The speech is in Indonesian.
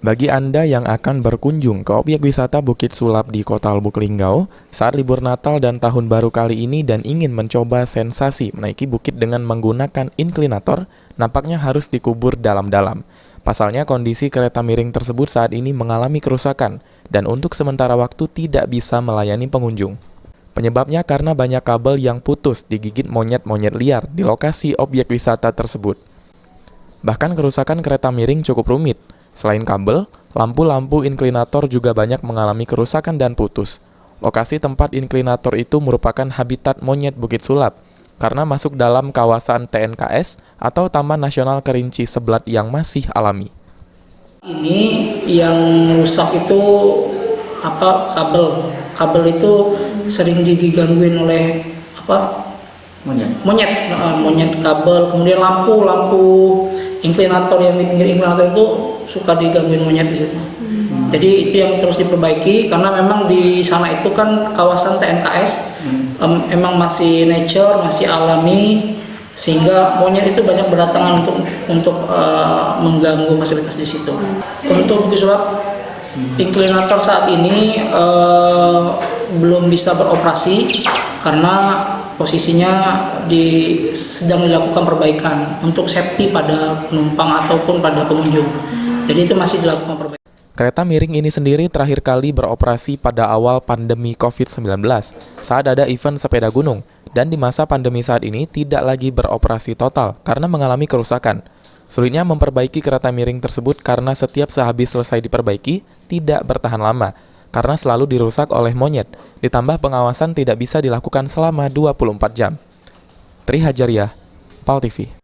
Bagi Anda yang akan berkunjung ke objek wisata Bukit Sulap di Kota Lubuk Linggau saat libur Natal dan Tahun Baru kali ini dan ingin mencoba sensasi menaiki bukit dengan menggunakan inklinator, nampaknya harus dikubur dalam-dalam. Pasalnya kondisi kereta miring tersebut saat ini mengalami kerusakan dan untuk sementara waktu tidak bisa melayani pengunjung. Penyebabnya karena banyak kabel yang putus digigit monyet-monyet liar di lokasi objek wisata tersebut. Bahkan kerusakan kereta miring cukup rumit. Selain kabel, lampu-lampu inklinator juga banyak mengalami kerusakan dan putus. Lokasi tempat inklinator itu merupakan habitat monyet Bukit Sulap karena masuk dalam kawasan TNKS atau Taman Nasional Kerinci Seblat yang masih alami. Ini yang rusak itu kabel. Kabel itu sering digangguin oleh monyet kabel, kemudian lampu inklinator yang di pinggir inklinator itu suka digangguin monyet di situ. Jadi itu yang terus diperbaiki karena memang di sana itu kan kawasan TNKS, emang masih nature, masih alami, sehingga monyet itu banyak berdatangan untuk mengganggu fasilitas di situ. Untuk Bukit Sulap, inklinator saat ini belum bisa beroperasi karena posisinya sedang dilakukan perbaikan untuk safety pada penumpang ataupun pada pengunjung. Jadi itu masih dilakukan perbaikan. Kereta miring ini sendiri terakhir kali beroperasi pada awal pandemi COVID-19 saat ada event sepeda gunung dan di masa pandemi saat ini tidak lagi beroperasi total karena mengalami kerusakan. Sulitnya memperbaiki kereta miring tersebut karena setiap sehabis selesai diperbaiki tidak bertahan lama karena selalu dirusak oleh monyet, ditambah pengawasan tidak bisa dilakukan selama 24 jam. Tri Hajariah, PAL TV.